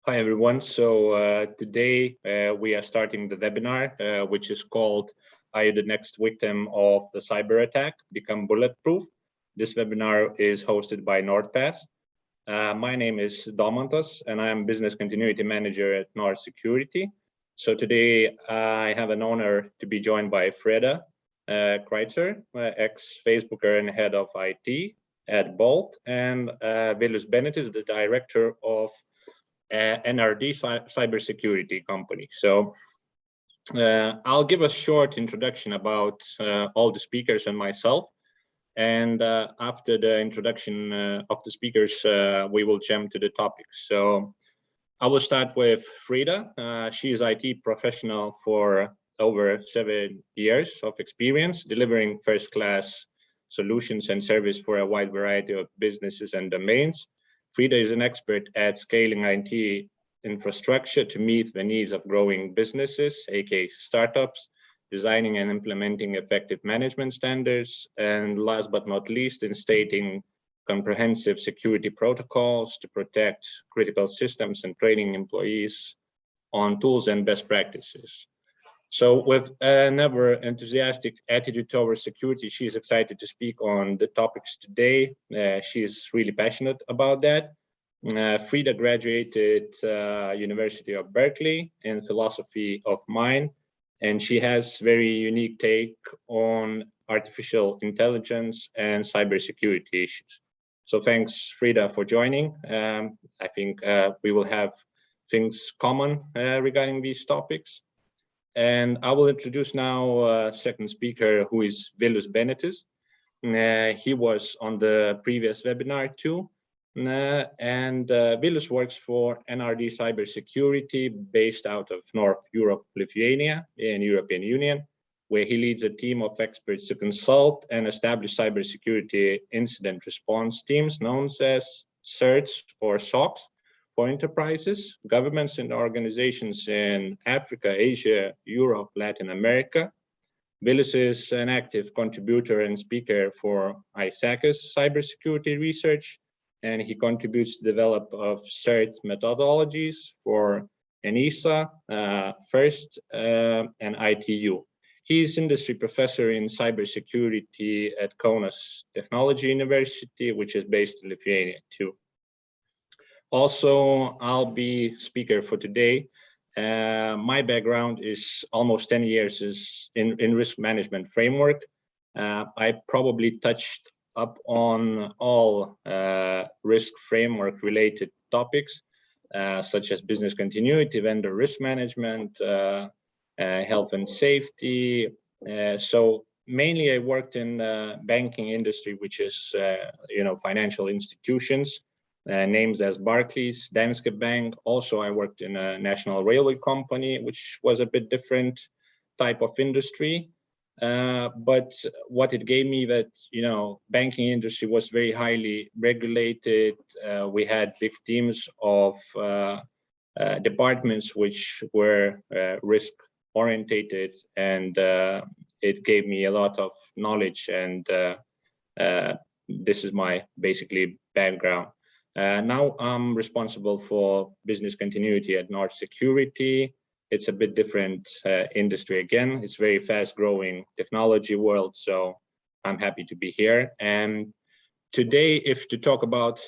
Hi, everyone. So today we are starting the webinar, which is called Are You the Next Victim of the Cyberattack? Become Bulletproof. This webinar is hosted by NordPass. My name is Domantas, and I am Business Continuity Manager at Nord Security. So today I have an honor to be joined by Freda Kreitzer, ex-Facebooker and head of IT at Bolt, and Vilus Benetis, the director of NRD cybersecurity company. So I'll give a short introduction about all the speakers and myself. And after the introduction of the speakers, we will jump to the topics. So I will start with Frida. She is IT professional for over 7 years of experience, delivering first-class solutions and service for a wide variety of businesses and domains. Frida is an expert at scaling IT infrastructure to meet the needs of growing businesses, aka startups, designing and implementing effective management standards, and last but not least, in stating comprehensive security protocols to protect critical systems and training employees on tools and best practices. So with an ever enthusiastic attitude towards security, she's excited to speak on the topics today. She's really passionate about that. Frida graduated University of Berkeley in philosophy of mind, and she has very unique take on artificial intelligence and cybersecurity issues. So thanks, Frida, for joining. I think we will have things common regarding these topics. And I will introduce now second speaker, who is Vilus Benetis. He was on the previous webinar too. And Vilus works for NRD Cybersecurity based out of North Europe, Lithuania, in European Union, where he leads a team of experts to consult and establish cybersecurity incident response teams known as CERTs or SOCs, for enterprises, governments, and organizations in Africa, Asia, Europe, Latin America. Vilus is an active contributor and speaker for ISAC's cybersecurity research, and he contributes to the develop of CERT methodologies for ENISA, FIRST, and ITU. He is industry professor in cybersecurity at Kaunas Technology University, which is based in Lithuania too. Also, I'll be speaker for today. My background is almost 10 years in risk management framework. I probably touched up on all risk framework related topics, such as business continuity, vendor risk management, health and safety. So mainly I worked in banking industry, which is, financial institutions. Names as Barclays, Danske Bank. Also, I worked in a national railway company, which was a bit different type of industry. But what it gave me that, banking industry was very highly regulated. We had big teams of departments which were risk orientated, and it gave me a lot of knowledge. And this is my basically background. Now I'm responsible for business continuity at Nord Security. It's a bit different industry again. It's very fast growing technology world. So I'm happy to be here. And today, if to talk about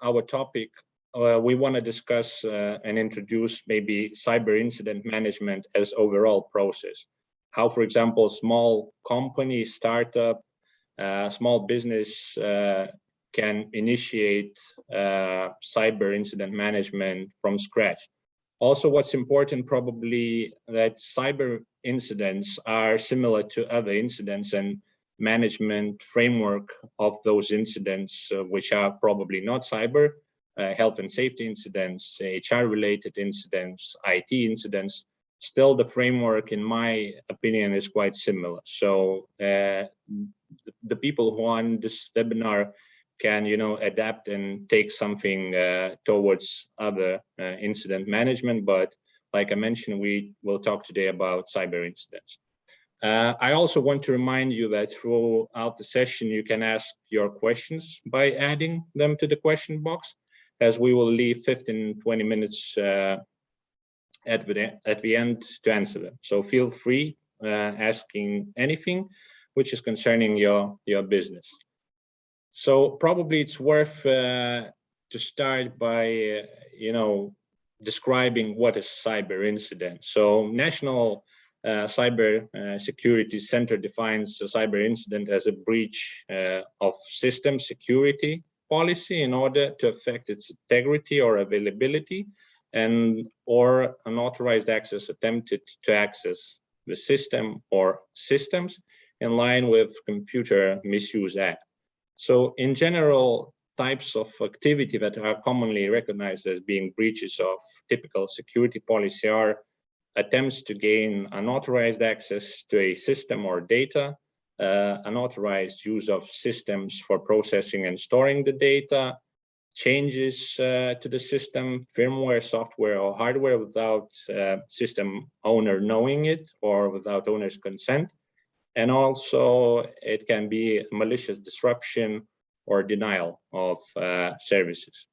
our topic, we want to discuss and introduce maybe cyber incident management as overall process. How, for example, small company, startup, small business can initiate cyber incident management from scratch. Also, what's important probably that cyber incidents are similar to other incidents, and management framework of those incidents, which are probably not cyber, health and safety incidents, HR related incidents, IT incidents, still the framework, in my opinion, is quite similar. So the people who are on this webinar can adapt and take something towards other incident management. But like I mentioned, we will talk today about cyber incidents. I also want to remind you that throughout the session, you can ask your questions by adding them to the question box. as we will leave 15-20 minutes at the end to answer them. So feel free asking anything which is concerning your business. So probably it's worth to start by describing what is cyber incident. So National Cyber Security Center defines a cyber incident as a breach of system security policy in order to affect its integrity or availability, and or unauthorized access attempted to access the system or systems in line with Computer Misuse Act. So in general, types of activity that are commonly recognized as being breaches of typical security policy are attempts to gain unauthorized access to a system or data, unauthorized use of systems for processing and storing the data, changes to the system, firmware, software, or hardware without system owner knowing it or without owner's consent. And also it can be malicious disruption or denial of services.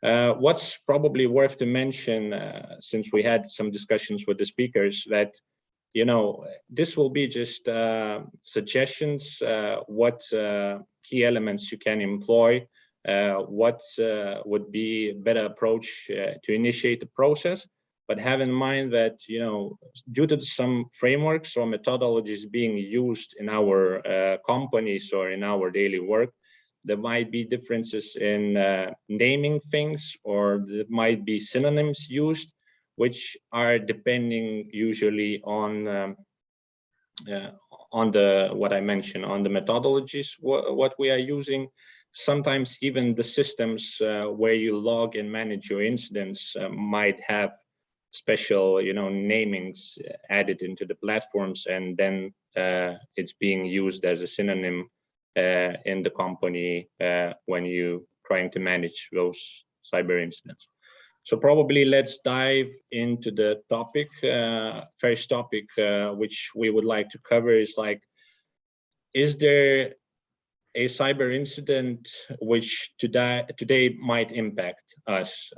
What's probably worth to mention, since we had some discussions with the speakers, that this will be just suggestions, what key elements you can employ, what would be a better approach to initiate the process. But have in mind that, due to some frameworks or methodologies being used in our companies or in our daily work, there might be differences in naming things, or there might be synonyms used, which are depending usually on what I mentioned, on the methodologies, what we are using. Sometimes even the systems where you log and manage your incidents might have special, namings added into the platforms, and then it's being used as a synonym in the company when you trying to manage those cyber incidents. So probably let's dive into the topic. First topic which we would like to cover is is there a cyber incident which today might impact us?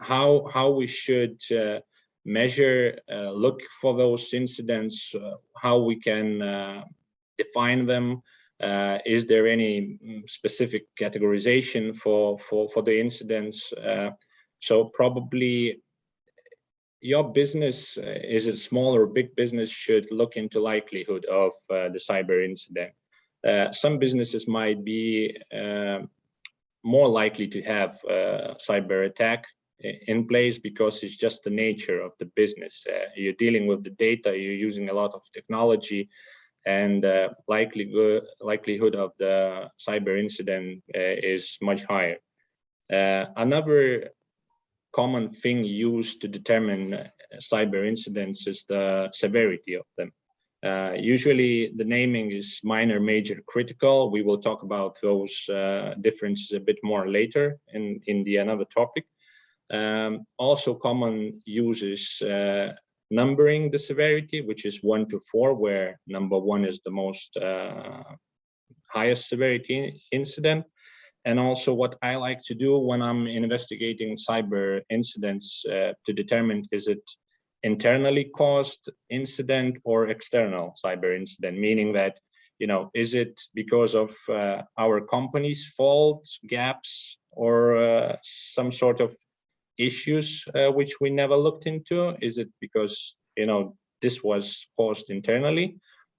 How we should measure, look for those incidents, how we can define them. Is there any specific categorization for the incidents? So probably your business, is it small or big business, should look into likelihood of the cyber incident. Some businesses might be more likely to have cyber attack in place because it's just the nature of the business. You're dealing with the data, you're using a lot of technology, and likelihood of the cyber incident is much higher. Another common thing used to determine cyber incidents is the severity of them. Usually the naming is minor, major, critical. We will talk about those differences a bit more later in the another topic. Also common use is numbering the severity, which is 1 to 4, where number 1 is the most highest severity incident. And also what I like to do when I'm investigating cyber incidents to determine, is it internally caused incident or external cyber incident, meaning that, is it because of our company's fault, gaps, or some sort of issues which we never looked into? Is it because, this was caused internally,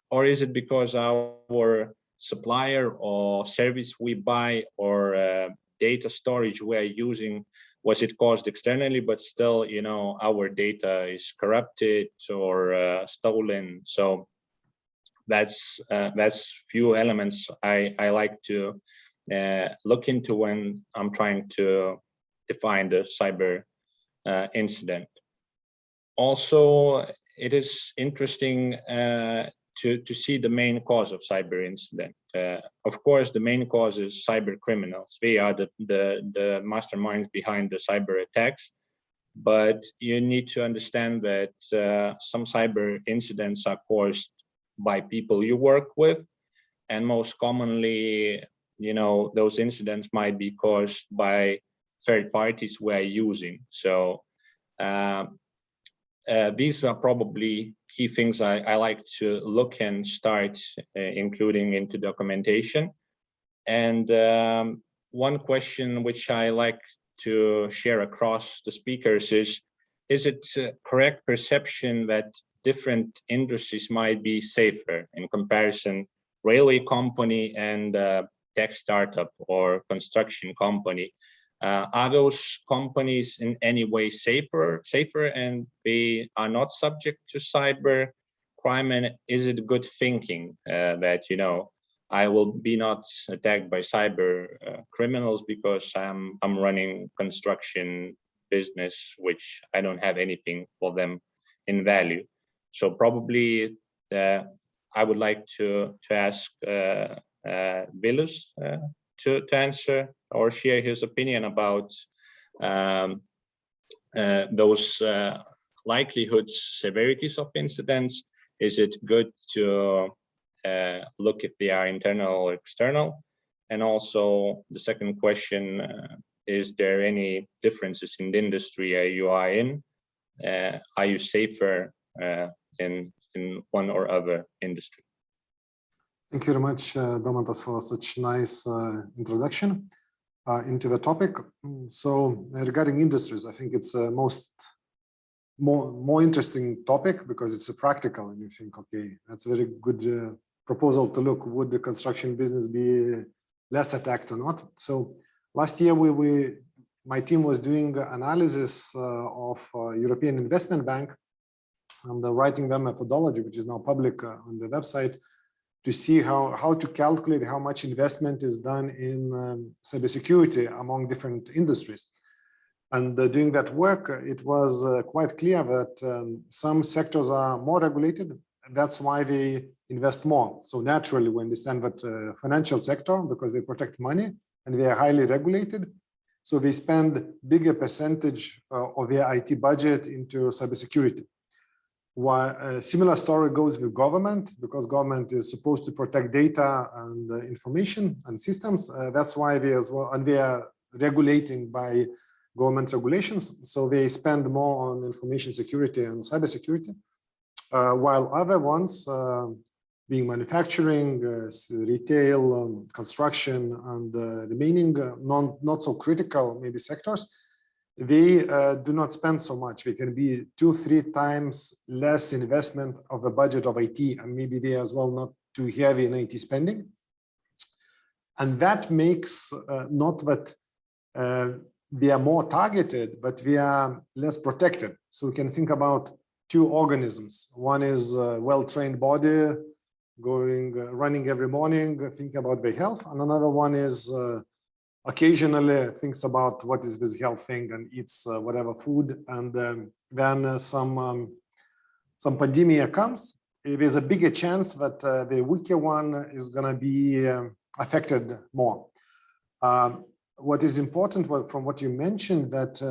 or is it because our supplier or service we buy or data storage we are using, was it caused externally, but still, our data is corrupted or stolen? So that's few elements I like to look into when I'm trying to define the cyber incident. Also, it is interesting to see the main cause of cyber incident. Of course, the main cause is cyber criminals. They are the masterminds behind the cyber attacks. But you need to understand that some cyber incidents are caused by people you work with, and most commonly, those incidents might be caused by third parties we're using. So these are probably key things I like to look and start including into documentation. And one question which I like to share across the speakers is it correct perception that different industries might be safer in comparison, railway company and tech startup or construction company? Are those companies in any way safer and they are not subject to cyber crime? And is it good thinking that, you know, I will be not attacked by cyber criminals because I'm running construction business, which I don't have anything for them in value? So probably I would like to ask Vilus to answer or share his opinion about those likelihoods, severities of incidents. Is it good to look if they are internal or external? And also the second question, is there any differences in the industry you are in? Are you safer in one or other industry? Thank you very much, Domantas, for such nice introduction into the topic. So regarding industries, I think it's a more interesting topic because it's a practical, and you think, okay, that's a very good proposal to look, would the construction business be less attacked or not? So last year, my team was doing analysis of European Investment Bank and writing their methodology, which is now public on the website, to see how to calculate how much investment is done in cybersecurity among different industries. And doing that work, it was quite clear that some sectors are more regulated, and that's why they invest more. So naturally, we understand that financial sector, because they protect money and they are highly regulated, so they spend bigger percentage of their IT budget into cybersecurity. While a similar story goes with government, because government is supposed to protect data and information and systems. That's why they as well, and they are regulating by government regulations. So they spend more on information security and cybersecurity, while other ones, being manufacturing, retail, construction, and remaining not so critical maybe sectors, they do not spend so much. They can be 2-3 times less investment of the budget of IT, and maybe they as well not too heavy in IT spending. And that makes not that they are more targeted, but they are less protected. So we can think about two organisms. One is a well-trained body running every morning, thinking about their health, and another one is occasionally thinks about what is this health thing and eats whatever food, and then some pandemic comes. There's a bigger chance that the weaker one is going to be affected more. What is important from what you mentioned, that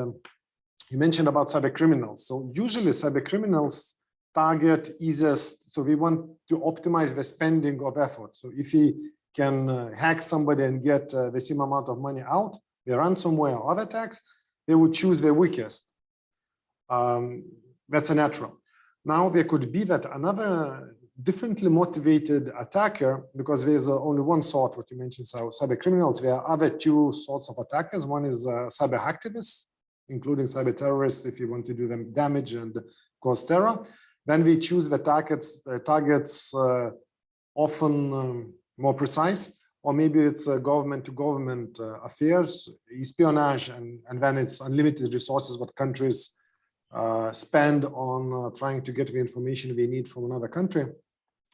you mentioned about cyber criminals. So usually cyber criminals target easiest, so we want to optimize the spending of effort. So if he can hack somebody and get the same amount of money out, the ransomware or other attacks, they would choose the weakest. That's a natural. Now there could be that another differently motivated attacker, because there's only one sort, what you mentioned, so cyber criminals. There are other two sorts of attackers. One is cyber hacktivists, including cyber terrorists, if you want to do them damage and cause terror. Then we choose the targets often more precise, or maybe it's government-to-government affairs, espionage, and then it's unlimited resources what countries spend on trying to get the information they need from another country.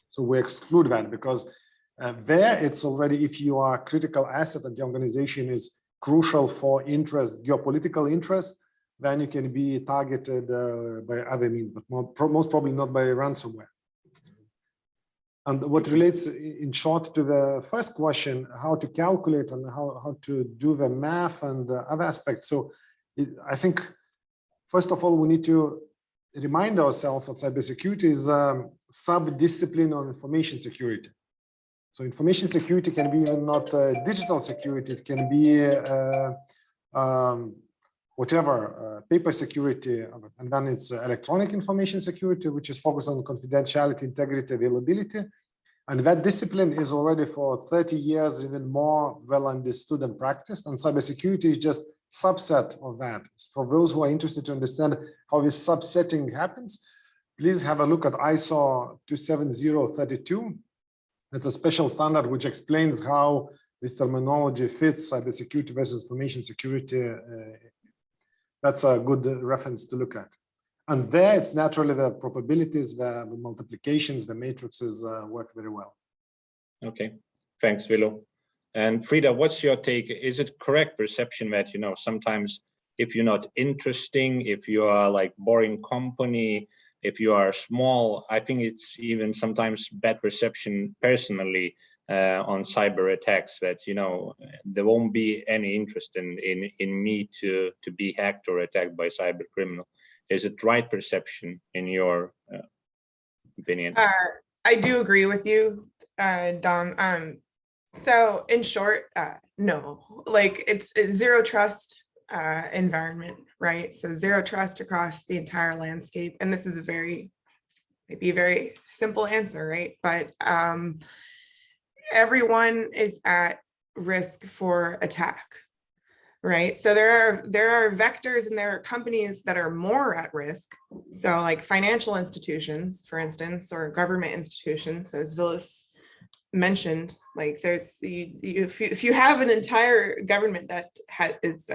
So we exclude that, because there it's already, if you are a critical asset and the organization is crucial for interest, geopolitical interest, then you can be targeted by other means, but most probably not by ransomware. And what relates in short to the first question, how to calculate and how to do the math and the other aspects. So I think, first of all, we need to remind ourselves that cybersecurity is a sub-discipline on information security. So information security can be not digital security, it can be whatever paper security, and then it's electronic information security, which is focused on confidentiality, integrity, availability. And that discipline is already for 30 years even more well understood and practiced. And cybersecurity is just subset of that. For those who are interested to understand how this subsetting happens, please have a look at ISO 27032. It's a special standard which explains how this terminology fits cybersecurity versus information security. That's a good reference to look at. And there it's naturally the probabilities, the multiplications, the matrices work very well. Okay, thanks, Vilo. And Frida, what's your take? Is it correct perception that, you know, sometimes if you're not interesting, if you are like boring company, if you are small, I think it's even sometimes bad perception personally on cyber attacks that, you know, there won't be any interest in me to be hacked or attacked by cyber criminal. Is it right perception in your opinion? I do agree with you, Dom. So in short, no, like it's zero trust environment, right? So zero trust across the entire landscape. And this is maybe a very simple answer, right? But everyone is at risk for attack, right? So there are vectors and there are companies that are more at risk. So like financial institutions, for instance, or government institutions, as Vilas mentioned, like there's if you have an entire government that is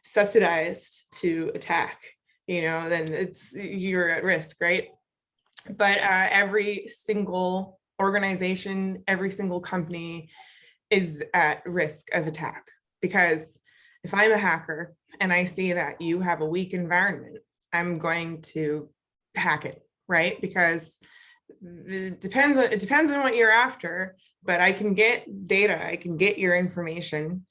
subsidized to attack, you know, then you're at risk, right? But every single organization, every single company is at risk of attack, because if I'm a hacker and I see that you have a weak environment, I'm going to hack it, right? Because it depends on what you're after, but I can get data, I can get your information.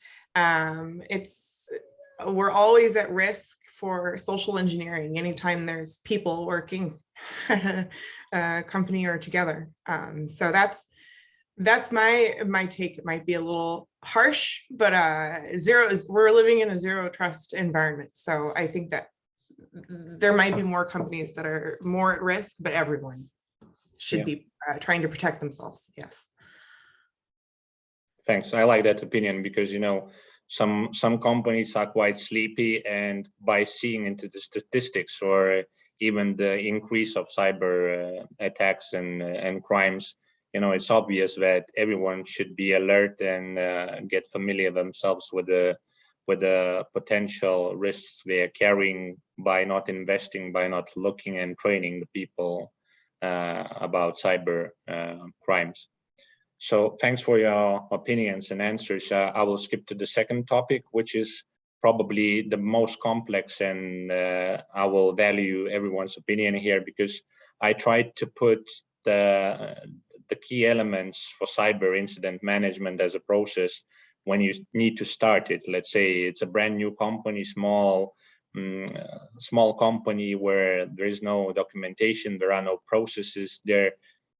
We're always at risk for social engineering anytime there's people working at a company or together. So that's my take. It might be a little harsh, but we're living in a zero trust environment. So I think that there might be more companies that are more at risk, but everyone should be trying to protect themselves. Yes. Thanks. I like that opinion because, you know, some companies are quite sleepy, and by seeing into the statistics or even the increase of cyber attacks and crimes, you know, it's obvious that everyone should be alert and get familiar themselves with the potential risks they are carrying by not investing, by not looking and training the people about cyber crimes. So thanks for your opinions and answers. I will skip to the second topic, which is probably the most complex, and I will value everyone's opinion here because I tried to put the key elements for cyber incident management as a process when you need to start it. Let's say it's a brand new company, small company where there is no documentation, there are no processes there,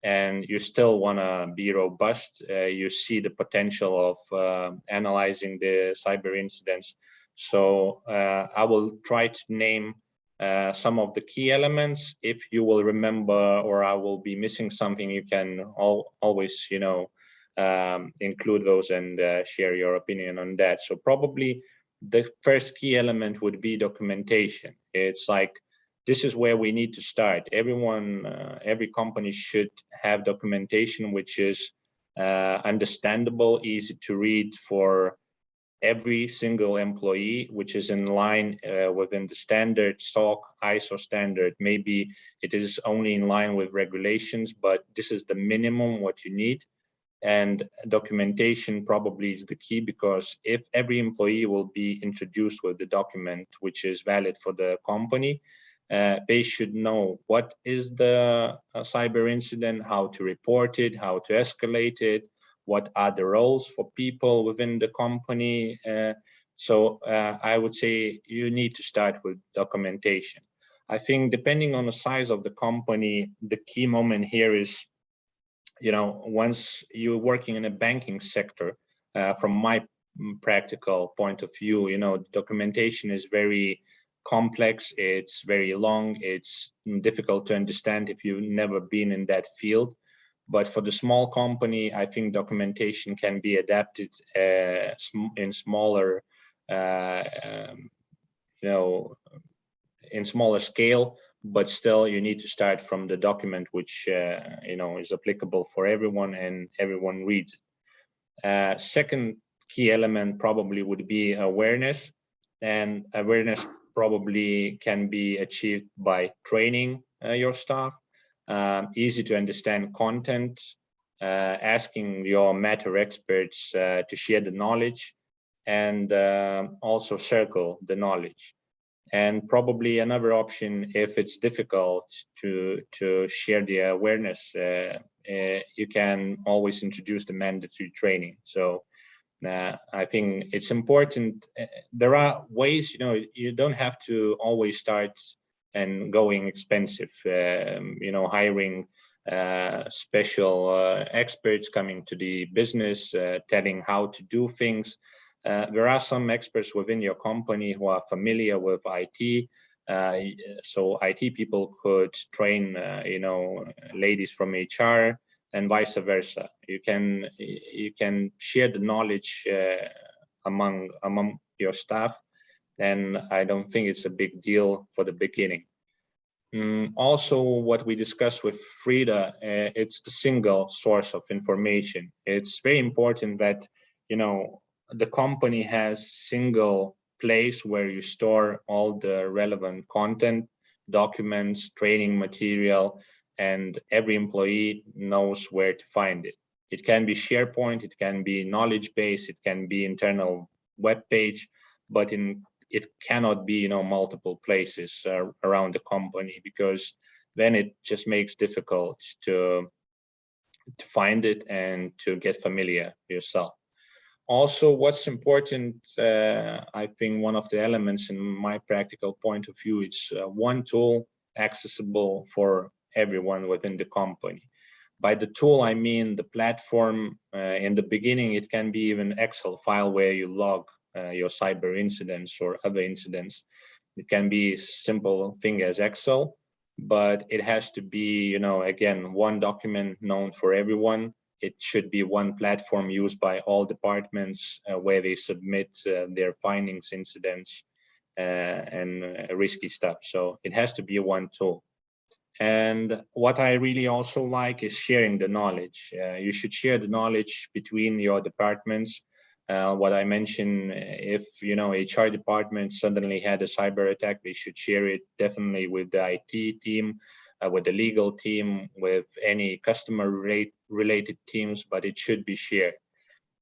and you still want to be robust. You see the potential of analyzing the cyber incidents. So I will try to name some of the key elements. If you will remember, or I will be missing something, you can always, you know, include those and share your opinion on that. So probably the first key element would be documentation. It's like, this is where we need to start. Every company should have documentation which is understandable, easy to read for every single employee, which is in line within the standard SOC, ISO standard. Maybe it is only in line with regulations, but this is the minimum what you need. And documentation probably is the key, because if every employee will be introduced with the document which is valid for the company, they should know what is the cyber incident, how to report it, how to escalate it, what are the roles for people within the company. So I would say you need to start with documentation. I think depending on the size of the company, the key moment here is, you know, once you're working in a banking sector, from my practical point of view, documentation is very complex, it's very long, it's difficult to understand if you've never been in that field. But for the small company, I think documentation can be adapted in smaller, in smaller scale, but still you need to start from the document which is applicable for everyone and everyone reads it. Second key element probably would be awareness, and awareness probably can be achieved by training your staff, easy to understand content, asking your matter experts to share the knowledge, and also circle the knowledge. And probably another option, if it's difficult to share the awareness, you can always introduce the mandatory training. So I think it's important. There are ways, you don't have to always start and going expensive, hiring special experts coming to the business, telling how to do things. There are some experts within your company who are familiar with IT. So IT people could train, ladies from HR and vice versa. You can share the knowledge among your staff, and I don't think it's a big deal for the beginning. Also, what we discussed with Frida, it's the single source of information. It's very important that, the company has single place where you store all the relevant content, documents, training material, and every employee knows where to find it. It can be SharePoint, it can be knowledge base, it can be internal web page, but it cannot be, multiple places around the company, because then it just makes difficult to find it and to get familiar yourself. Also, what's important, I think one of the elements in my practical point of view, it's one tool accessible for everyone within the company. By the tool, I mean the platform. In the beginning, it can be even Excel file where you log your cyber incidents or other incidents. It can be simple thing as Excel, but it has to be, again, one document known for everyone. It should be one platform used by all departments where they submit their findings, incidents, and risky stuff. So it has to be one tool. And what I really also like is sharing the knowledge. You should share the knowledge between your departments. What I mentioned, if HR department suddenly had a cyber attack, they should share it definitely with the IT team, with the legal team, with any customer related teams, but it should be shared.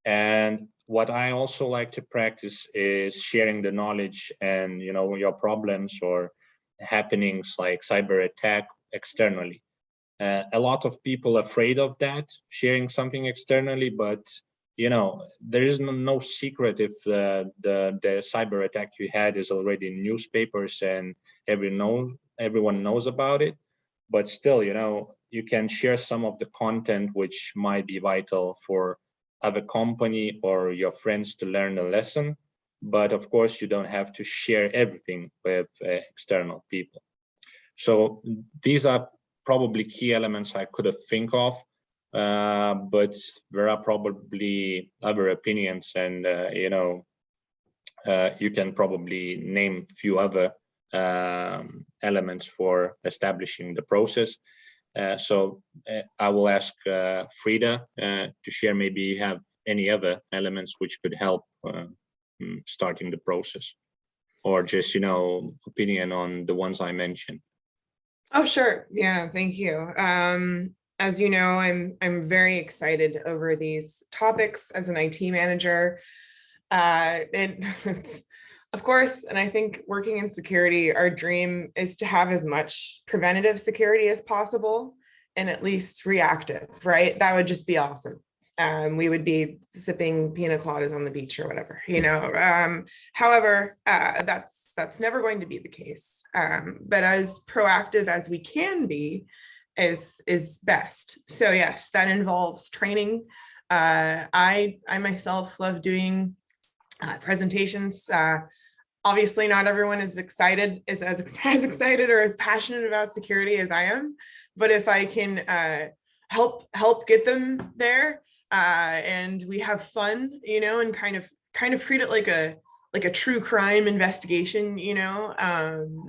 And what I also like to practice is sharing the knowledge and your problems or happenings like cyber attack externally. A lot of people are afraid of that, sharing something externally, but there is no secret if the cyber attack you had is already in newspapers and everyone knows about it. But still, you can share some of the content which might be vital for other company or your friends to learn a lesson. But of course, you don't have to share everything with external people. So these are probably key elements I could have think of. But there are probably other opinions, and you can probably name a few other elements for establishing the process. So I will ask Frida to share. Maybe you have any other elements which could help starting the process, or just opinion on the ones I mentioned. Oh, sure. Yeah, thank you. As you know, I'm very excited over these topics as an IT manager. And of course, and I think working in security, our dream is to have as much preventative security as possible and at least reactive, right? That would just be awesome. We would be sipping pina coladas on the beach or whatever, However, that's never going to be the case. But as proactive as we can be is best. So yes, that involves training. I myself love doing presentations. Obviously, not everyone is excited, is as excited or as passionate about security as I am. But if I can help get them there, and we have fun, you know, and kind of treat it like a true crime investigation, you know,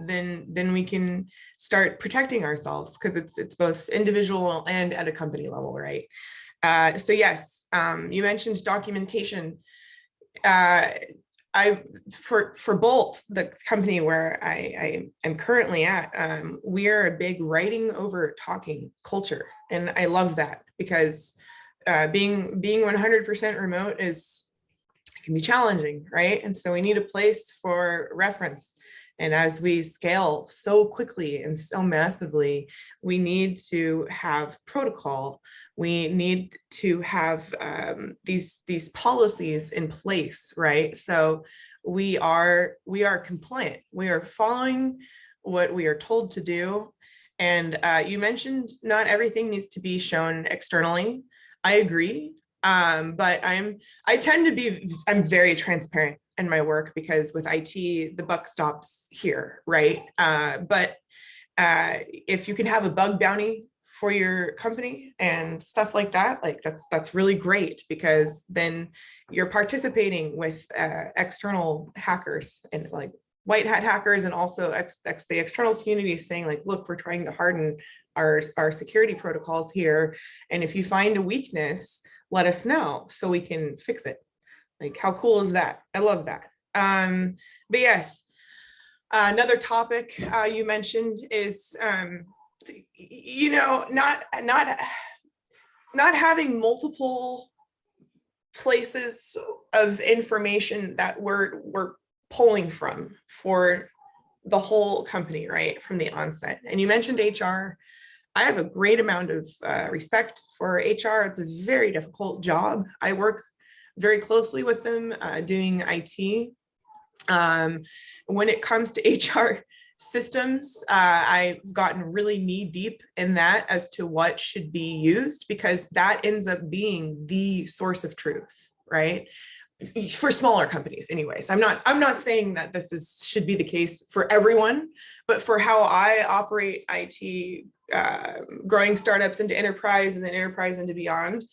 then we can start protecting ourselves, because it's both individual and at a company level, right? So yes, you mentioned documentation. For Bolt, the company where I am currently at, we are a big writing over talking culture, and I love that, because being 100% remote can be challenging, right? And so we need a place for reference. And as we scale so quickly and so massively, we need to have protocol. We need to have these policies in place, right? So we are compliant. We are following what we are told to do. And you mentioned not everything needs to be shown externally. I agree. But I'm very transparent in my work, because with IT, the buck stops here, right? But if you can have a bug bounty for your company and stuff like that, like that's really great, because then you're participating with external hackers and like white hat hackers, and also the external community saying like, look, we're trying to harden our security protocols here, and if you find a weakness, let us know so we can fix it. Like, how cool is that? I love that. But yes, another topic you mentioned is, you know, not having multiple places of information that we're pulling from for the whole company, right, from the onset. And you mentioned HR. I have a great amount of respect for HR. It's a very difficult job. I work very closely with them doing IT. When it comes to HR systems, I've gotten really knee deep in that as to what should be used, because that ends up being the source of truth, right? For smaller companies anyways. I'm not saying that this should be the case for everyone, but for how I operate IT, growing startups into enterprise and then enterprise into beyond,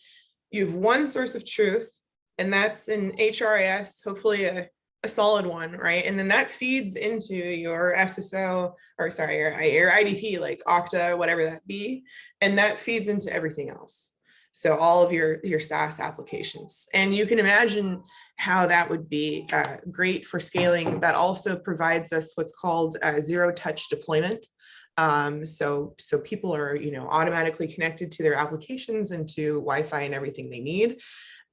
you have one source of truth, and that's in HRIS, hopefully a solid one, right? And then that feeds into your SSO, or sorry, your IDP, like Okta, whatever that be, and that feeds into everything else. So all of your SaaS applications. And you can imagine how that would be great for scaling. That also provides us what's called zero touch deployment. So people are, you know, automatically connected to their applications and to Wi-Fi and everything they need.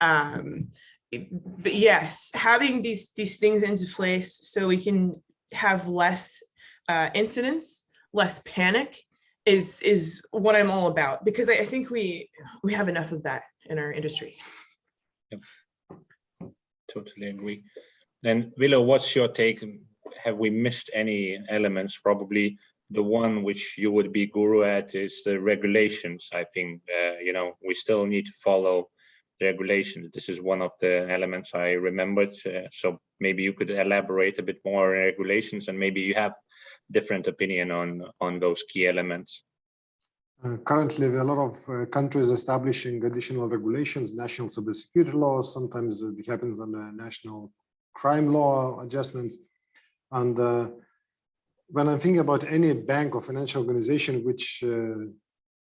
But yes, having these things into place so we can have less incidents, less panic, is what I'm all about, because I think we have enough of that in our industry. Yep. Totally agree. And Willow, what's your take? Have we missed any elements? Probably the one which you would be guru at is the regulations. I think, you know, we still need to follow the regulations. This is one of the elements I remembered. So maybe you could elaborate a bit more on regulations, and maybe you have different opinion on those key elements. Currently, there are a lot of countries establishing additional regulations, national cybersecurity laws. Sometimes it happens on the national crime law adjustments. And when I'm thinking about any bank or financial organization which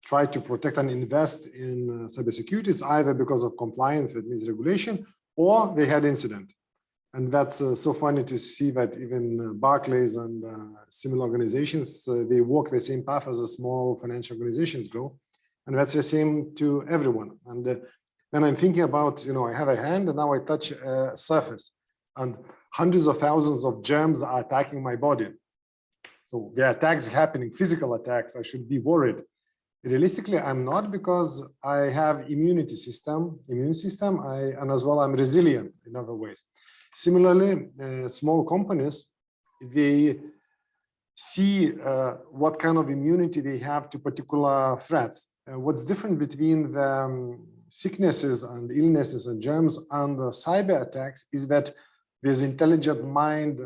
try to protect and invest in cybersecurity, it's either because of compliance with this regulation, or they had incident. And that's so funny to see that even Barclays and similar organizations, they walk the same path as the small financial organizations go. And that's the same to everyone. And when I'm thinking about, you know, I have a hand and now I touch a surface and hundreds of thousands of germs are attacking my body. So the attacks happening, physical attacks, I should be worried. Realistically, I'm not, because I have immune system, and as well I'm resilient in other ways. Similarly, small companies, they see what kind of immunity they have to particular threats. What's different between the sicknesses and illnesses and germs and the cyber attacks is that there's intelligent mind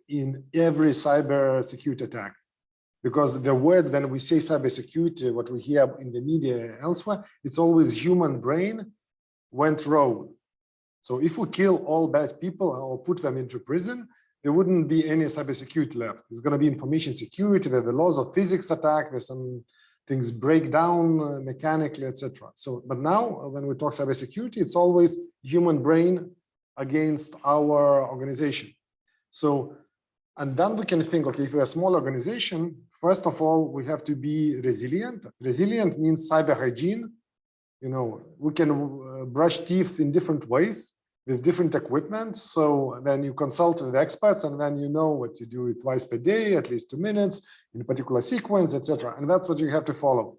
in every cyber security attack. Because the word, when we say cybersecurity, what we hear in the media elsewhere, it's always human brain went rogue. So if we kill all bad people or put them into prison, there wouldn't be any cybersecurity left. There's going to be information security, where the laws of physics attack, where some things break down mechanically, etc. So, but now when we talk cybersecurity, it's always human brain against our organization. So, and then we can think, okay, if we're a small organization, first of all, we have to be resilient. Resilient means cyber hygiene. You know, we can brush teeth in different ways with different equipment. So then you consult with experts, and then you know what to do twice per day, at least 2 minutes, in a particular sequence, etc. And that's what you have to follow,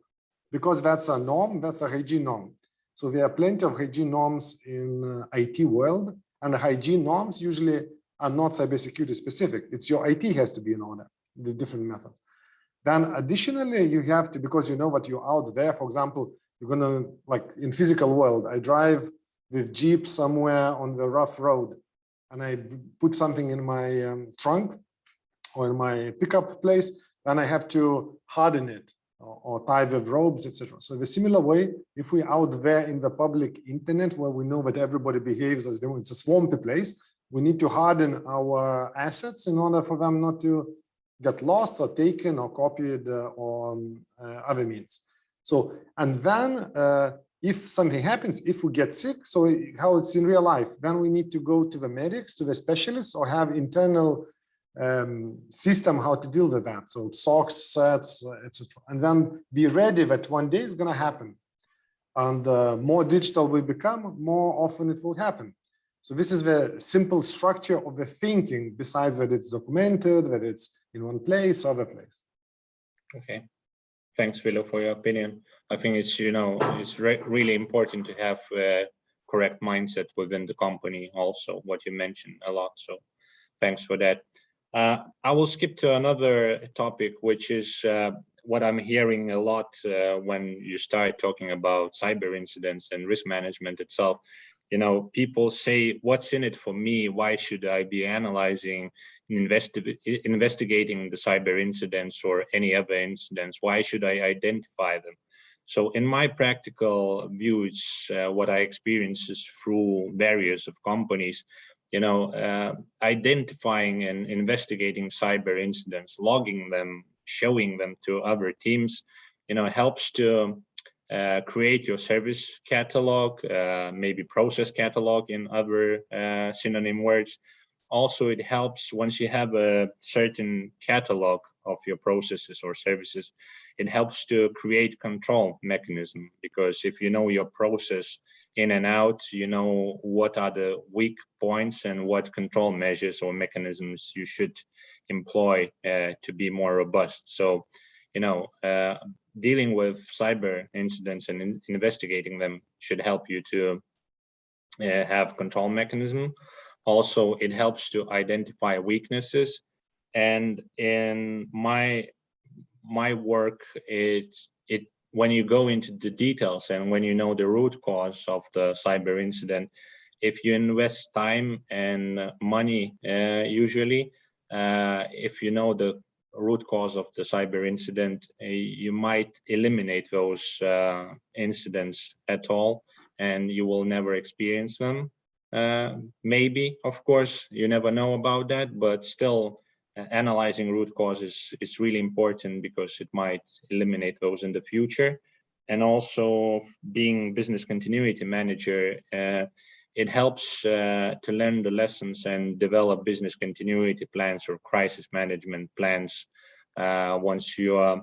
because that's a norm, that's a hygiene norm. So there are plenty of hygiene norms in IT world, and the hygiene norms usually are not cybersecurity specific. It's your IT has to be in order, the different methods. Then additionally, you have to, because you know what you're out there, for example, you're gonna, like in physical world, I drive with Jeep somewhere on the rough road, and I put something in my trunk or in my pickup place, then I have to harden it or tie with ropes, etc. So the similar way, if we're out there in the public internet where we know that everybody behaves as though it's a swampy place, we need to harden our assets in order for them not to get lost or taken or copied or other means. So, and then if something happens, if we get sick, so how it's in real life, then we need to go to the medics, to the specialists, or have internal system how to deal with that. So socks, sets, etc. And then be ready that one day is going to happen. And the more digital we become, more often it will happen. So this is the simple structure of the thinking, besides that it's documented, that it's in one place, other place. Okay. Thanks, Vilo, for your opinion. I think it's, you know, it's really important to have a correct mindset within the company also, what you mentioned a lot. So thanks for that. I will skip to another topic, which is what I'm hearing a lot when you start talking about cyber incidents and risk management itself. You know, people say, what's in it for me? Why should I be analyzing, investigating the cyber incidents or any other incidents? Why should I identify them? So in my practical view, it's what I experience is through various of companies, you know, identifying and investigating cyber incidents, logging them, showing them to other teams, you know, helps to create your service catalog, maybe process catalog in other synonym words. Also, it helps once you have a certain catalog of your processes or services, it helps to create control mechanism, because if you know your process in and out, you know what are the weak points and what control measures or mechanisms you should employ to be more robust. So, you know, dealing with cyber incidents and investigating them should help you to have control mechanism. Also, it helps to identify weaknesses. And in my work, it's when you go into the details and when you know the root cause of the cyber incident, if you invest time and money, usually, if you know the root cause of the cyber incident, you might eliminate those incidents at all, and you will never experience them. Maybe, of course, you never know about that, but still analyzing root causes is really important, because it might eliminate those in the future. And also, being business continuity manager, it helps to learn the lessons and develop business continuity plans or crisis management plans once you are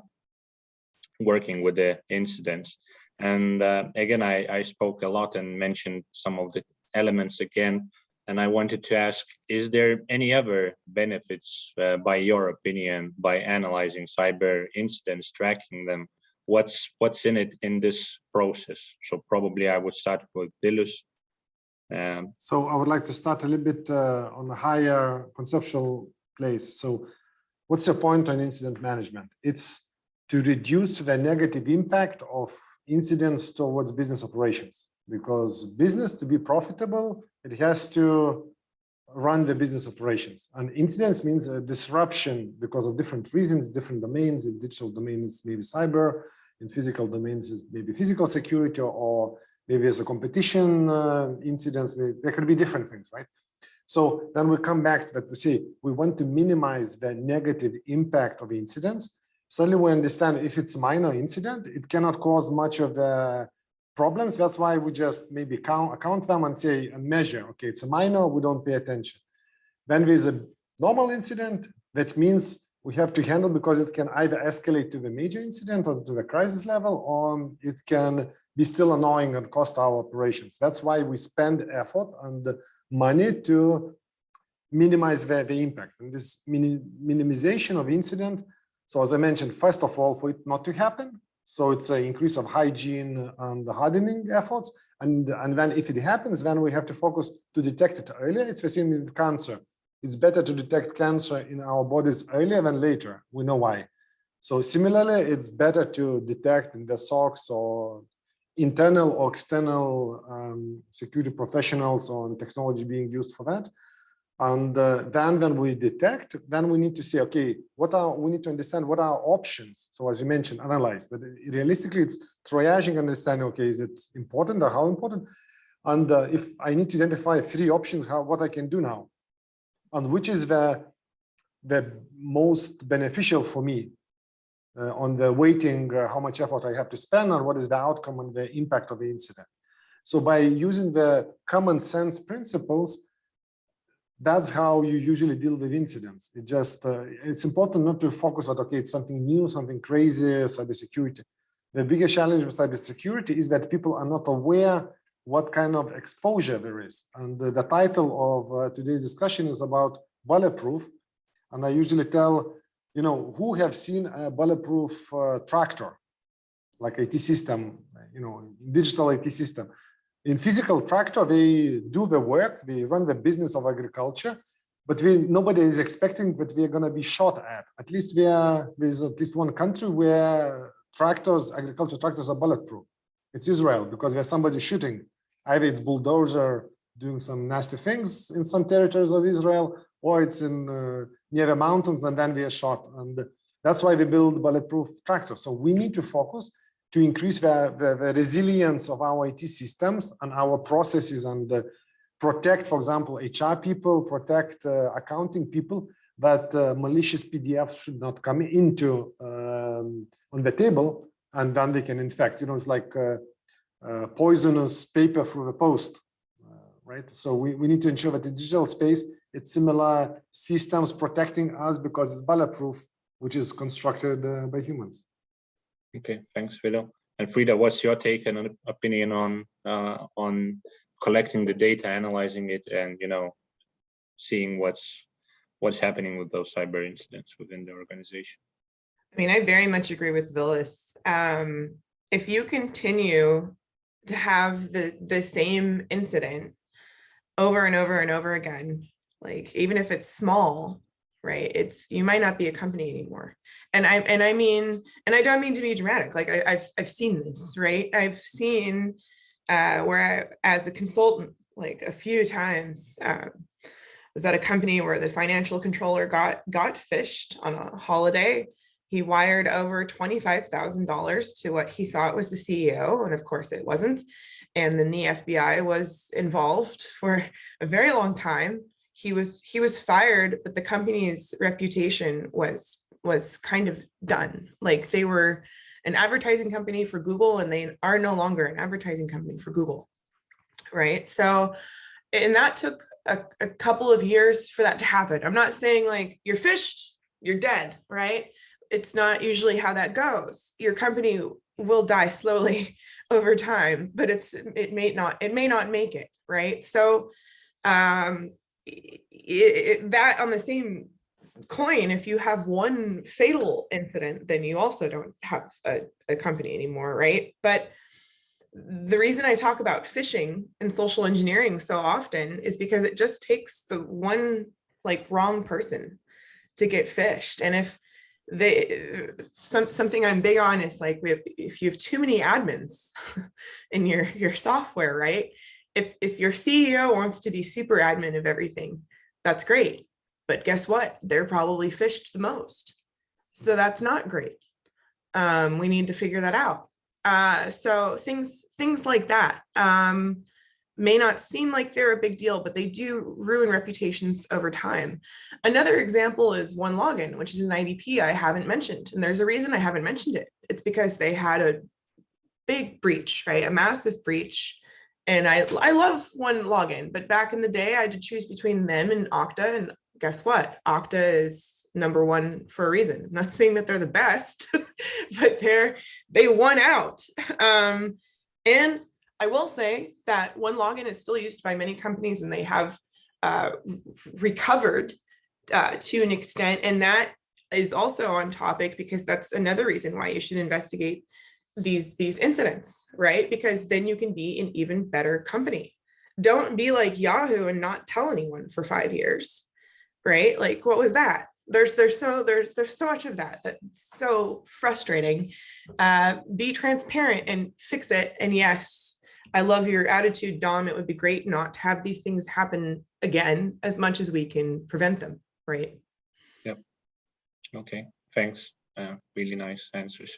working with the incidents. And again, I spoke a lot and mentioned some of the elements again. And I wanted to ask, is there any other benefits, by your opinion, by analyzing cyber incidents, tracking them? What's in it in this process? So probably I would start with Dilus. So I would like to start a little bit on a higher conceptual place. So what's your point on incident management? It's to reduce the negative impact of incidents towards business operations, because business, to be profitable, it has to run the business operations. And incidents means a disruption because of different reasons, different domains. In digital domains, maybe cyber. In physical domains, is maybe physical security, or maybe as a competition incidents. There could be different things, right? So then we come back to that. We say we want to minimize the negative impact of incidents. Suddenly we understand if it's minor incident, it cannot cause much of problems. That's why we just maybe count them and say and measure. Okay, it's a minor, we don't pay attention. Then there's a normal incident. That means we have to handle because it can either escalate to the major incident or to the crisis level, or it can be still annoying and cost our operations. That's why we spend effort and money to minimize the impact. And this minimization of incident. So as I mentioned, first of all, for it not to happen. So it's an increase of hygiene and the hardening efforts. And then if it happens, then we have to focus to detect it earlier. It's the same with cancer. It's better to detect cancer in our bodies earlier than later. We know why. So similarly, it's better to detect in the SOCs or internal or external security professionals on technology being used for that. And then when we detect, then we need to say, okay, we need to understand what are our options. So as you mentioned, analyze, but realistically it's triaging, understanding, okay, is it important or how important? And if I need to identify 3 options, what I can do now, and which is the most beneficial for me on the weighting, how much effort I have to spend, and what is the outcome and the impact of the incident. So by using the common sense principles, that's how you usually deal with incidents. It just it's important not to focus on, okay, it's something new, something crazy, cybersecurity. The biggest challenge with cybersecurity is that people are not aware what kind of exposure there is. And the title of today's discussion is about Bulletproof. And I usually tell, who have seen a bulletproof tractor, like IT system, digital IT system. In physical tractor, they do the work, they run the business of agriculture, but nobody is expecting that we are going to be shot at. At least there's at least one country where agriculture tractors are bulletproof. It's Israel, because there's somebody shooting. Either it's bulldozer doing some nasty things in some territories of Israel, or it's in near the mountains and then we are shot. And that's why we build bulletproof tractors. So we need to focus to increase the resilience of our IT systems and our processes, and protect, for example, HR people, protect accounting people, but malicious PDFs should not come into on the table, and then they can infect. It's like poisonous paper through the post, right? So we need to ensure that the digital space, it's similar systems protecting us because it's bulletproof, which is constructed by humans. Okay, thanks, Vilo. And Frida, what's your take and opinion on collecting the data, analyzing it, and seeing what's happening with those cyber incidents within the organization? I mean, I very much agree with Vilis. If you continue to have the same incident over and over and over again, like even if it's small, right? You might not be a company anymore. And I don't mean to be dramatic. Like I've seen this, right? I've seen where as a consultant, like a few times, was at a company where the financial controller got phished on a holiday. He wired over $25,000 to what he thought was the CEO, and of course it wasn't. And then the FBI was involved for a very long time. He was fired, but the company's reputation was kind of done. Like they were an advertising company for Google, and they are no longer an advertising company for Google, right? So, and that took a couple of years for that to happen. I'm not saying like you're phished, you're dead, right? It's not usually how that goes. Your company will die slowly over time, but it may not make it, right? So that on the same coin, if you have one fatal incident, then you also don't have a company anymore, right? But the reason I talk about phishing and social engineering so often is because it just takes the one like wrong person to get phished. And if something I'm big on is like if you have too many admins in your software, right? If your CEO wants to be super admin of everything, That's great. But guess what? They're probably phished the most. So that's not great. We need to figure that out. So things like that may not seem like they're a big deal, but they do ruin reputations over time. Another example is OneLogin, which is an IDP I haven't mentioned. And there's a reason I haven't mentioned it. It's because they had a big breach, right? A massive breach. And I love OneLogin, but back in the day, I had to choose between them and Okta. And guess what? Okta is number one for a reason. I'm not saying that they're the best, but they won out. And I will say that OneLogin is still used by many companies, and they have recovered to an extent. And that is also on topic, because that's another reason why you should investigate these incidents, right? Because then you can be an even better company. Don't be like Yahoo and not tell anyone for 5 years, right? Like, what was that? There's so much of that that's so frustrating. Be transparent and fix it. And yes, I love your attitude, Dom. It would be great not to have these things happen again, as much as we can prevent them, right? Yep. Okay, thanks. Really nice answers.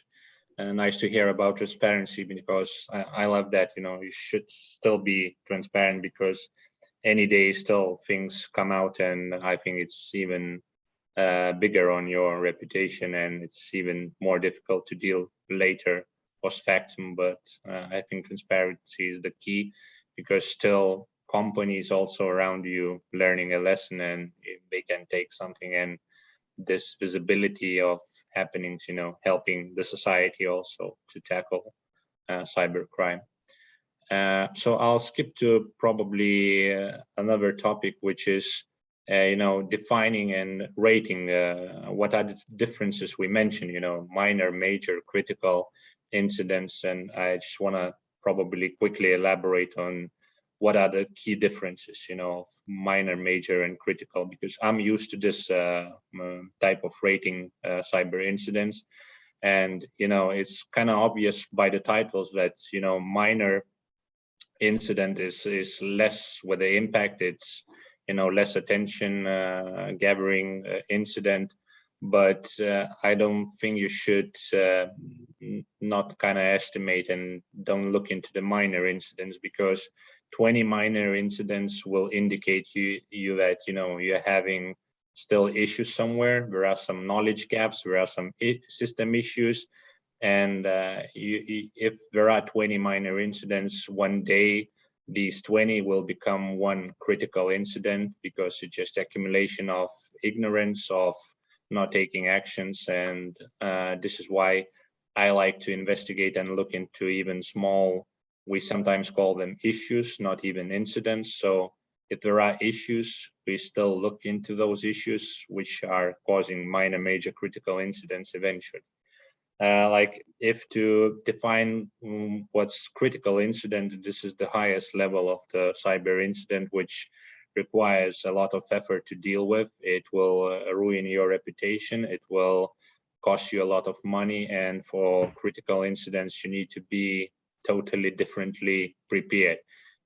Nice to hear about transparency, because I love that. You should still be transparent, because any day still things come out, and I think it's even bigger on your reputation, and it's even more difficult to deal later post factum. But I think transparency is the key, because still companies also around you learning a lesson, and they can take something, and this visibility of happenings, helping the society also to tackle cybercrime. So I'll skip to probably another topic, which is defining and rating what are the differences we mentioned, minor, major, critical incidents. And I just want to probably quickly elaborate on what are the key differences, of minor, major, and critical, because I'm used to this type of rating cyber incidents. And, it's kind of obvious by the titles that, minor incident is less with the impact. It's, less attention gathering incident. But I don't think you should not kind of estimate and don't look into the minor incidents, because 20 minor incidents will indicate you that you're having still issues somewhere. There are some knowledge gaps, there are some system issues, and if there are 20 minor incidents, one day these 20 will become one critical incident, because it's just accumulation of ignorance, of not taking actions. And this is why I like to investigate and look into even small, we sometimes call them issues, not even incidents. So if there are issues, we still look into those issues, which are causing minor, major, critical incidents eventually. Like, if to define what's critical incident, this is the highest level of the cyber incident, which requires a lot of effort to deal with. It will ruin your reputation. It will cost you a lot of money. And for critical incidents, you need to be totally differently prepared.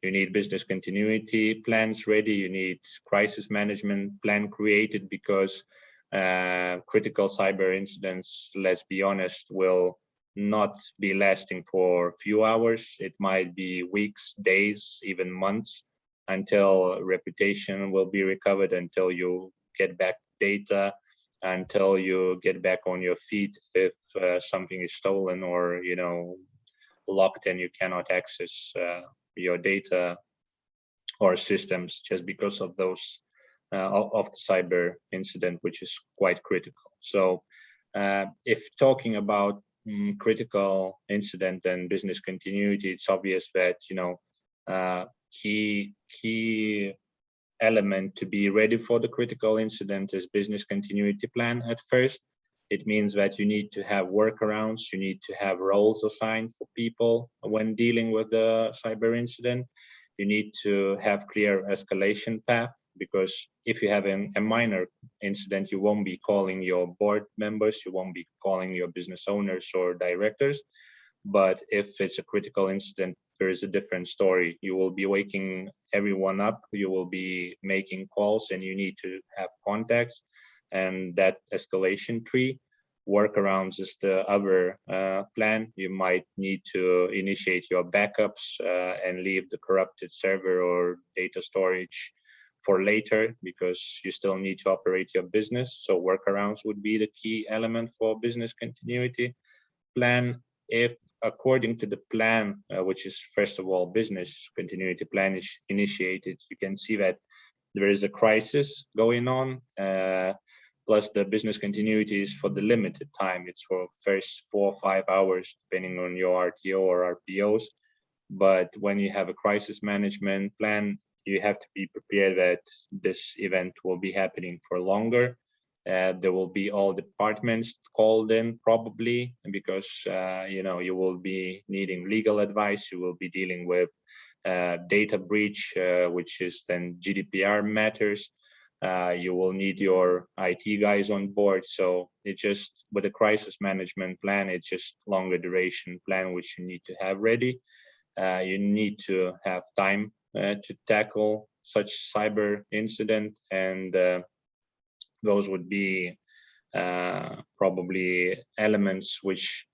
You need business continuity plans ready. You need crisis management plan created, because critical cyber incidents, let's be honest, will not be lasting for a few hours. It might be weeks, days, even months, until reputation will be recovered, until you get back data, until you get back on your feet if something is stolen or locked and you cannot access your data or systems, just because of those of the cyber incident, which is quite critical. So if talking about critical incident and business continuity, it's obvious that key element to be ready for the critical incident is business continuity plan. At first, it means that you need to have workarounds, you need to have roles assigned for people when dealing with the cyber incident. You need to have clear escalation path, because if you have a minor incident, you won't be calling your board members, you won't be calling your business owners or directors. But if it's a critical incident, there is a different story. You will be waking everyone up, you will be making calls, and you need to have contacts, and that escalation tree. Workarounds is the other plan. You might need to initiate your backups and leave the corrupted server or data storage for later, because you still need to operate your business. So workarounds would be the key element for business continuity plan. If according to the plan, which is first of all business continuity plan is initiated, you can see that there is a crisis going on. Plus the business continuity is for the limited time. It's for first 4 or 5 hours, depending on your RTO or RPOs. But when you have a crisis management plan, you have to be prepared that this event will be happening for longer. There will be all departments called in probably, because you will be needing legal advice. You will be dealing with data breach, which is then GDPR matters. You will need your IT guys on board. So it just, with a crisis management plan, it's just longer duration plan, which you need to have ready. You need to have time to tackle such cyber incident, and those would be probably elements which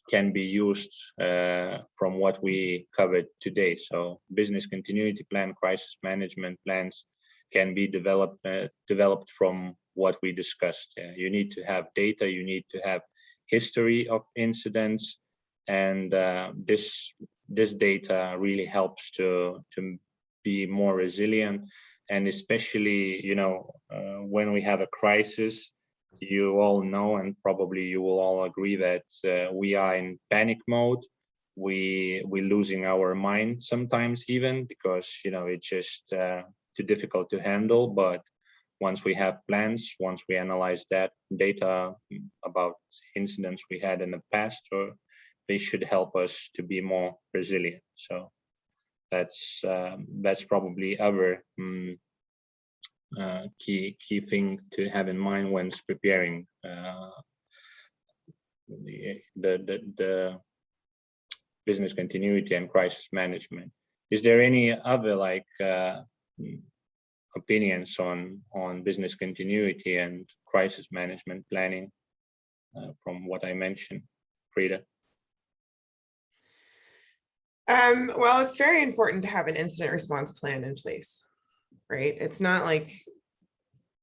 can be used from what we covered today. So business continuity plan, crisis management plans can be developed from what we discussed. You need to have data, you need to have history of incidents, and this data really helps to be more resilient. And especially, when we have a crisis, you all know, and probably you will all agree, that we are in panic mode. We're losing our mind sometimes, even because it's just too difficult to handle. But once we have plans, once we analyze that data about incidents we had in the past, they should help us to be more resilient. So that's probably other key thing to have in mind when preparing the business continuity and crisis management. Is there any other opinions on business continuity and crisis management planning from what I mentioned, Frida? Well, it's very important to have an incident response plan in place, right? It's not like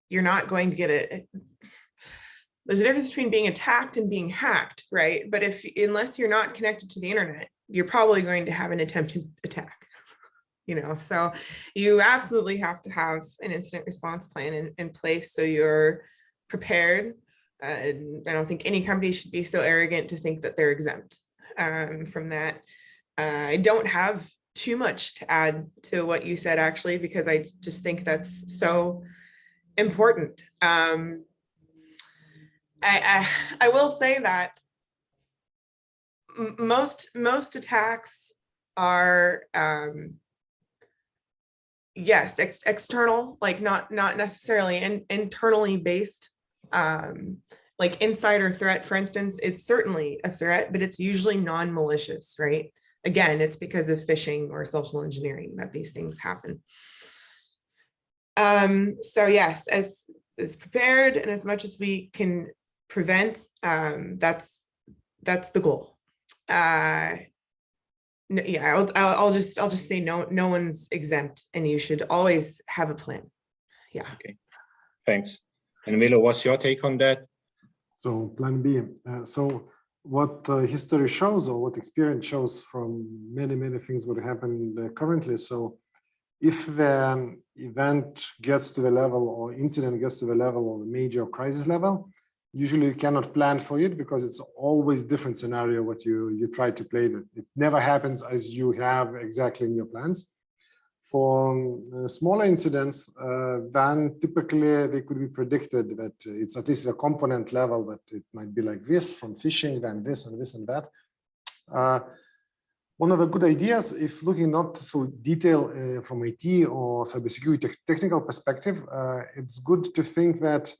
you're not going to get it. There's a difference between being attacked and being hacked, right? But unless you're not connected to the internet, you're probably going to have an attempted attack, so you absolutely have to have an incident response plan in place so you're prepared. I don't think any company should be so arrogant to think that they're exempt from that. I don't have too much to add to what you said, actually, because I just think that's so important. I will say that most attacks are yes, external, like not necessarily internally based. Like insider threat, for instance, is certainly a threat, but it's usually non-malicious, right? Again, it's because of phishing or social engineering that these things happen. So yes, as prepared and as much as we can prevent, that's the goal. Yeah, I'll just say no one's exempt, and you should always have a plan. Yeah. Okay. Thanks. And Milo, what's your take on that? So plan B. So what history shows, or what experience shows from many things that happen currently. So if the event gets to the level, or incident gets to the level of a major crisis level, usually you cannot plan for it, because it's always different scenario what you try to play with. It never happens as you have exactly in your plans. For smaller incidents, then typically they could be predicted that it's at least a component level, that it might be like this from phishing, then this and this and that. One of the good ideas, if looking not so detail from IT or cybersecurity technical perspective, it's good to think that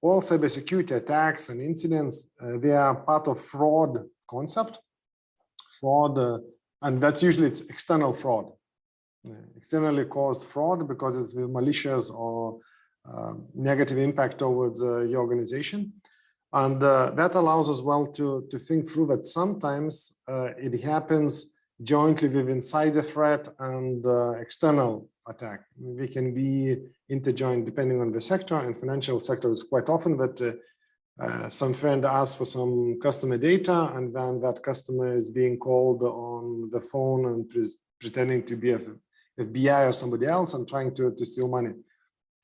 all cybersecurity attacks and incidents, they are part of fraud concept. Fraud and that's usually it's external fraud, externally caused fraud because it's with malicious or negative impact towards your organization. And that allows us well to think through that sometimes it happens jointly with insider threat and external attack. They can be interjoined depending on the sector, and financial sector is quite often that some friend asks for some customer data, and then that customer is being called on the phone and pretending to be FBI or somebody else and trying to steal money.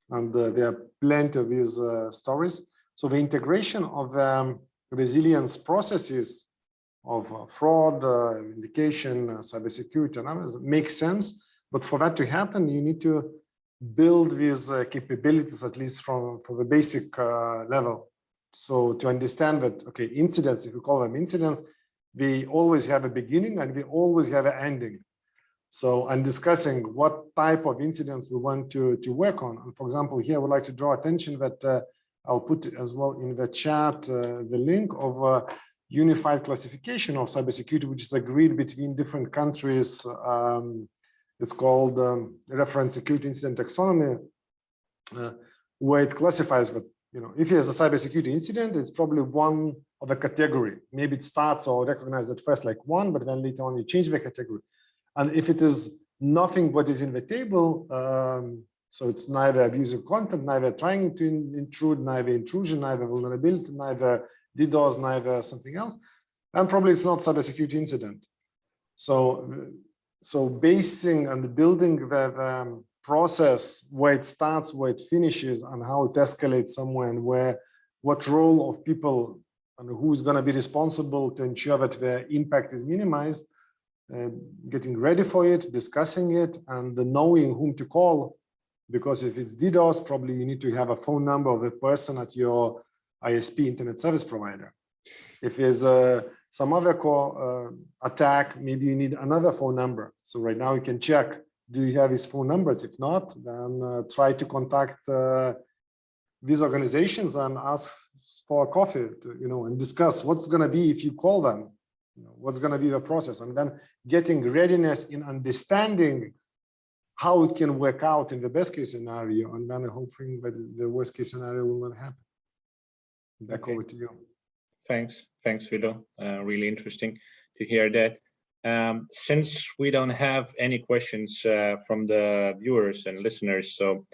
And there are plenty of these stories. So the integration of resilience processes of fraud, indication, cybersecurity, and others makes sense. But for that to happen, you need to build these capabilities, at least for the basic level. So to understand that, okay, incidents, if you call them incidents, they always have a beginning and we always have an ending. So I'm discussing what type of incidents we want to work on. And for example, here I would like to draw attention that I'll put as well in the chat the link of unified classification of cybersecurity, which is agreed between different countries. It's called reference security incident taxonomy, where it classifies that, you know, if there's a cybersecurity incident, it's probably one of a category. Maybe it starts or recognized at first like one, but then later on you change the category. And if it is nothing what is in the table, so it's neither abusive content, neither trying to intrude, neither intrusion, neither vulnerability, neither DDoS, neither something else, and probably it's not cybersecurity incident. So basing and building the process where it starts, where it finishes, and how it escalates somewhere, and where what role of people and who is going to be responsible to ensure that the impact is minimized, getting ready for it, discussing it, and knowing whom to call. Because if it's DDoS, probably you need to have a phone number of the person at your ISP, internet service provider. If there's some other attack, maybe you need another phone number. So right now you can check, do you have his phone numbers? If not, then try to contact these organizations and ask for a coffee, and discuss what's going to be if you call them, what's going to be the process, and then getting readiness in understanding how it can work out in the best case scenario, and then hoping that the worst case scenario will not happen. Back over to you. Thanks, Vilo. Really interesting to hear that. Since we don't have any questions from the viewers and listeners, so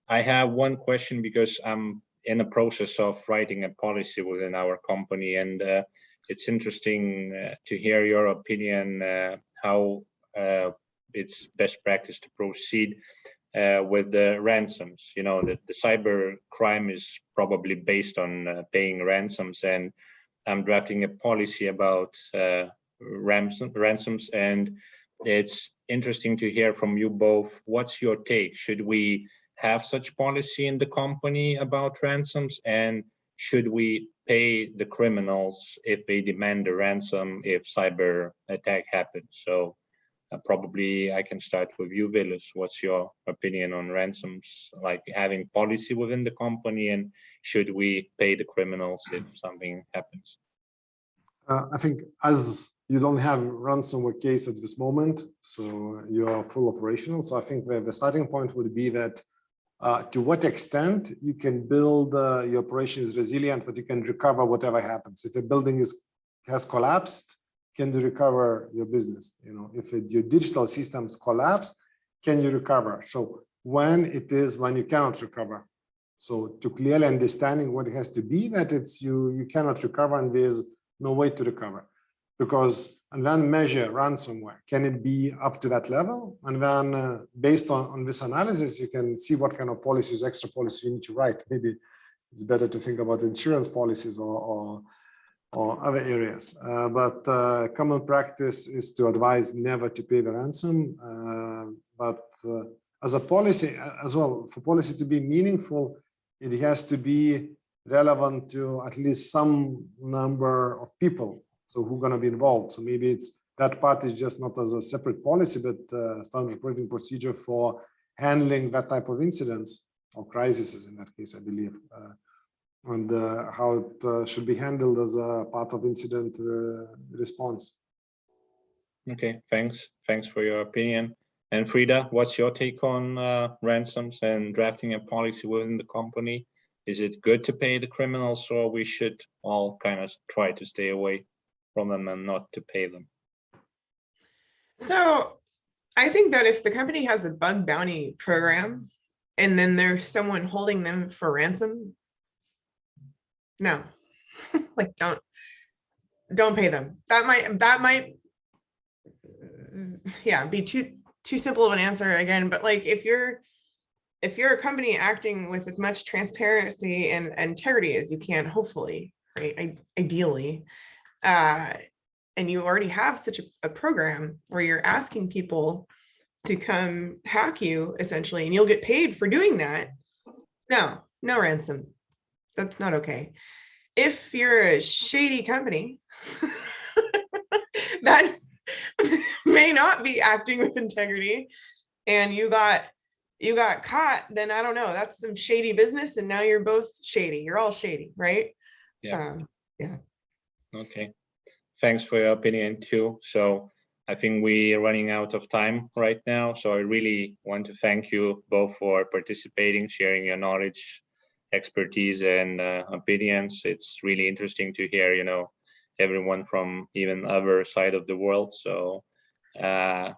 I have one question because I'm in the process of writing a policy within our company, and it's interesting to hear your opinion how it's best practice to proceed with the ransoms. The cyber crime is probably based on paying ransoms, and I'm drafting a policy about ransoms, and it's interesting to hear from you both. What's your take? Should we have such policy in the company about ransoms, and should we pay the criminals if they demand a ransom if cyber attack happens? So probably I can start with you, Vilis. What's your opinion on ransoms, like having policy within the company, and should we pay the criminals if something happens? I think as you don't have ransomware case at this moment, so you are full operational. So I think the starting point would be that to what extent you can build your operations resilient, that you can recover whatever happens. If a building has collapsed, can you recover your business? If your digital systems collapse, can you recover? So when you cannot recover. So to clearly understanding what it has to be that it's you cannot recover and there's no way to recover. And then measure ransomware. Can it be up to that level? And then based on this analysis, you can see what kind of policies, extra policies you need to write. Maybe it's better to think about insurance policies or other areas. But common practice is to advise never to pay the ransom. But as a policy as well, for policy to be meaningful, it has to be relevant to at least some number of people. So who are going to be involved? So maybe it's that part is just not as a separate policy, but standard operating procedure for handling that type of incidents or crises in that case, I believe. And how it should be handled as a part of incident response. Okay, thanks. Thanks for your opinion. And Frida, what's your take on ransoms and drafting a policy within the company? Is it good to pay the criminals, or we should all kind of try to stay away from them and not to pay them? So I think that if the company has a bug bounty program and then there's someone holding them for ransom, no, like don't pay them. That might yeah, be too simple of an answer again, but like if you're a company acting with as much transparency and integrity as you can, hopefully, right, ideally, and you already have such a program where you're asking people to come hack you essentially, and you'll get paid for doing that, no ransom. That's not okay. If you're a shady company that may not be acting with integrity and you got caught, then I don't know, that's some shady business, and now you're both shady. You're all shady, right? Yeah. Yeah. Okay. Thanks for your opinion too. So I think we're running out of time right now. So I really want to thank you both for participating, sharing your knowledge, expertise, and opinions. It's really interesting to hear, everyone from even other side of the world. So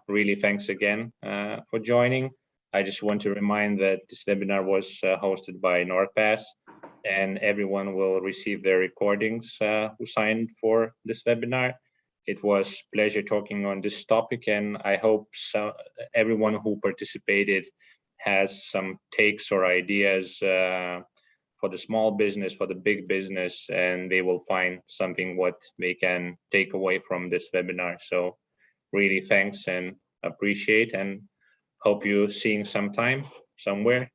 really thanks again for joining. I just want to remind that this webinar was hosted by NordPass, and everyone will receive their recordings who signed for this webinar. It was a pleasure talking on this topic, and I hope everyone who participated has some takes or ideas for the small business, for the big business, and they will find something what they can take away from this webinar. So really thanks and appreciate, and hope you seeing sometime somewhere.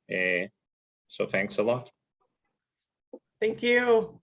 So thanks a lot. Thank you.